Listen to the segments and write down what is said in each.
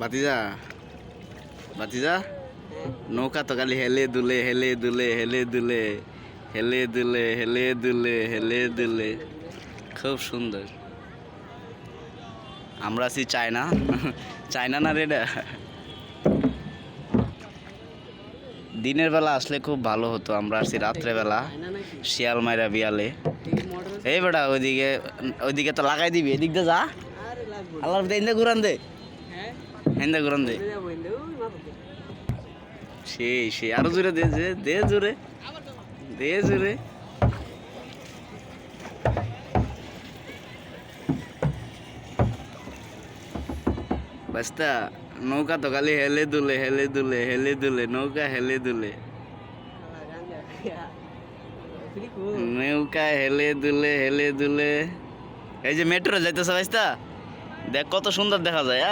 ভাতিজা ভাতিজা নৌকা তো খালি হেলে দুলে হেলে দুলে হেলে দুলে হেলে দুলে হেলে দুলে হেলে দুলে খুব সুন্দর। আমরা আছি চায়না, চায়না না রে, দিনের বেলা আসলে খুব ভালো হতো। আমরা আসছি রাত্রেবেলা শিয়াল মাইরা বিয়ালে। এই বেটা ওইদিকে ওইদিকে তো লাগাই দিবি, এদিক দিয়ে যা। আল্লাহ হিন্দে ঘুরান দে, হিন্দে ঘুরান দে। সেই আরো জোরে দে, দে জোরে, দে জোরে। বাস্তা নৌকা তো খালি হেলে দুলে হেলে দুলে হেলে দুলে, নৌকা হেলে দুলে, নৌকা হেলে দুলে হেলে দুলে। এই যে মেট্রো যাইতেছে বাস্তা, দেখ কত সুন্দর দেখা যায়।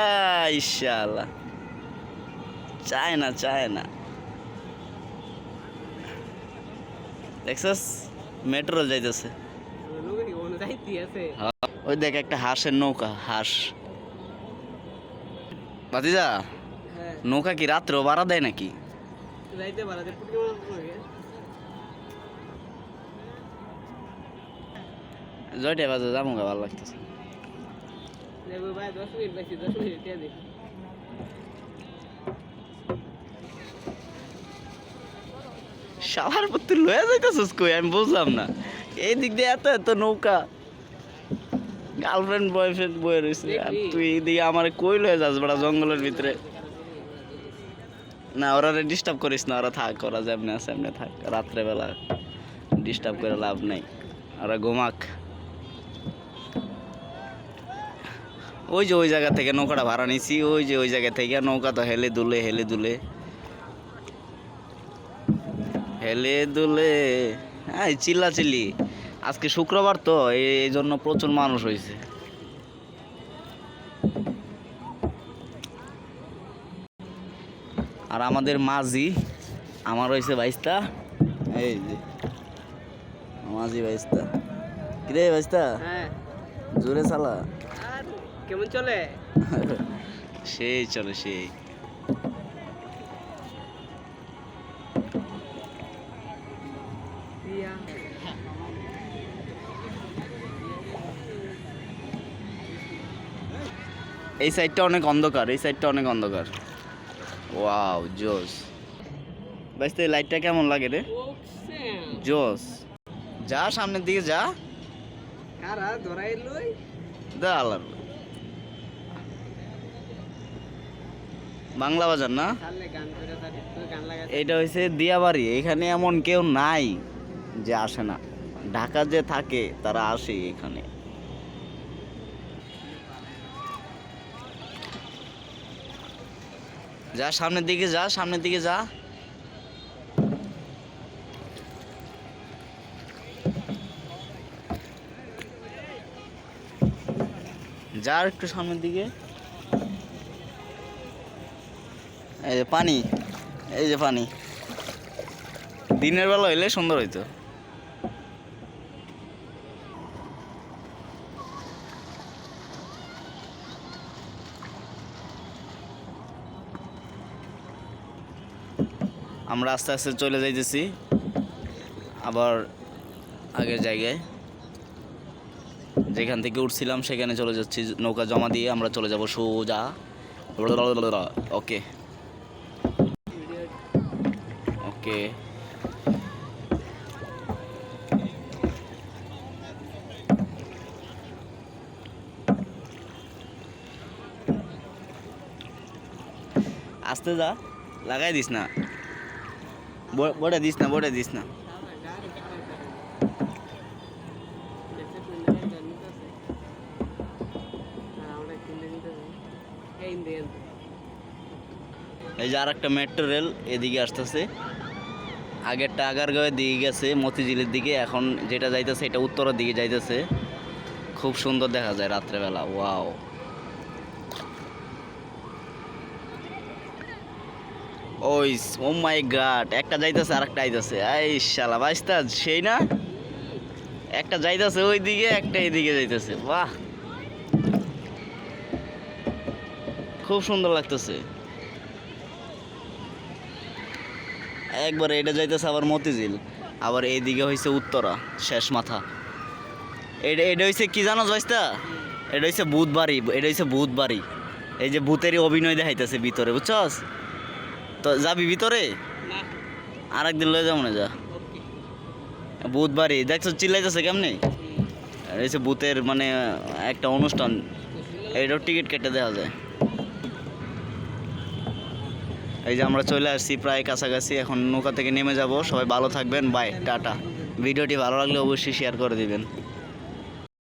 ইনশাআল্লাহ চায় না, চায় না, দেখছস মেট্রো যাইতেছে। ওই দেখ একটা হাঁসের নৌকা, হাঁস। ভাতিজা নৌকা কি রাত্রেও ভাড়া দেয় নাকি? জয়টা বাজে যাবো, ভালো লাগতেছে। শালার পর তুই লয়ে যাইতেছিস কই আমি বুঝলাম না। এই দিক দিয়ে এত এত নৌকা, গার্লফ্রেন্ড বয়ফ্রেন্ড বয়ে রয়েছে, আর তুই এইদিকে আমার কই লয়ে যাস বড় জঙ্গলের ভিতরে। না ওরা ডিস্টার্ব করিস না, ওরা থাক, ওরা যেমনি আছে এমনি থাক। রাত্রেবেলা ডিস্টার্ব করে লাভ নাই, ওরা ঘুমাক। ওই যে ওই জায়গা থেকে নৌকাটা ভাড়া নিছি, ওই যে ওই জায়গা থেকে নৌকা তো হেলে দুলে হেলে দুলে হেলে দুলে। হ্যাঁ চিল্লা চিল্লি, আজকে শুক্রবার তো এই জন্য প্রচুর মানুষ হয়েছে। আর আমাদের মাঝি আমার হয়েছে বাইস্তা, এই যে মাঝি বাইস্তা। কিরে বাইস্তা, জোরে চালা। কেমন চলে? সেই চলে সেই। এই সাইডটা অনেক অন্ধকার, এই সাইডটা অনেক অন্ধকার। ওয়াও জোস। বাইস্তা এই লাইটটা কেমন লাগে রে? জোস। যা সামনের দিকে যা। কারা ধরাই লই দা আল্লাহর বাংলা বাজার না, এটা হয়েছে দিয়াবাড়ি। এখানে এমন কেউ নাই যে আসে না, ঢাকা যে থাকে তারা আসে এখানে। যা সামনের দিকে যা, সামনের দিকে যা। যা একটু সামনের দিকে। এই যে পানি, এই যে পানি। দিনের বেলা হইলে সুন্দর হইতো। আমরা আস্তে আস্তে চলে যাইতেছি আবার আগের জায়গায়, যেখান থেকে উঠছিলাম সেখানে চলে যাচ্ছি। নৌকা জমা দিয়ে আমরা চলে যাব সোজা। ওকে ওকে। আস্তে যা, লাগাই দিস না, বড়ে দিস না, বড়ে দিস না। এই যে আর একটা মেট্রো রেল এদিকে আসতেছে। আগেরটা আগারগাঁওয়ের দিকে গেছে, মতিঝিলের দিকে। এখন যেটা যাইতেছে এটা উত্তরের দিকে যাইতেছে। খুব সুন্দর দেখা যায় রাত্রেবেলা। ওয়াও, ওই ও মাই গড, একটা যাইতেছে আর একটা আইতেছে। এই শালা বাইস্তা সেই না, একটা যাইতেছে ওই দিকে, একটা এইদিকে যাইতেছে। বাহ, খুব সুন্দর লাগতেছে। একবারে এটা যাইতেছে আবার মতিঝিল, আবার এইদিকে হয়েছে উত্তরা শেষ মাথা। এটা এটা হয়েছে কি জানো জয়স্তা, এটা হয়েছে বুধবাড়ি, এটা হয়েছে বুধবাড়ি। এই যে ভূতেরই অভিনয় দেখাইতেছে ভিতরে, বুঝছস? তো যাবি ভিতরে? না আর একদিন লয়ে যাবো না, যা। ওকে বুধবাড়ি দেখছো চিল্লাইতেছে কেমনি? এটা হচ্ছে ভূতের মানে একটা অনুষ্ঠান, এইটাও টিকিট কেটে দেওয়া যায়। এই যে আমরা চলে আসছি প্রায় কাছাকাছি, এখন নৌকা থেকে নেমে যাব। সবাই ভালো থাকবেন, বাই, টাটা। ভিডিওটি ভালো লাগলে অবশ্যই শেয়ার করে দিবেন।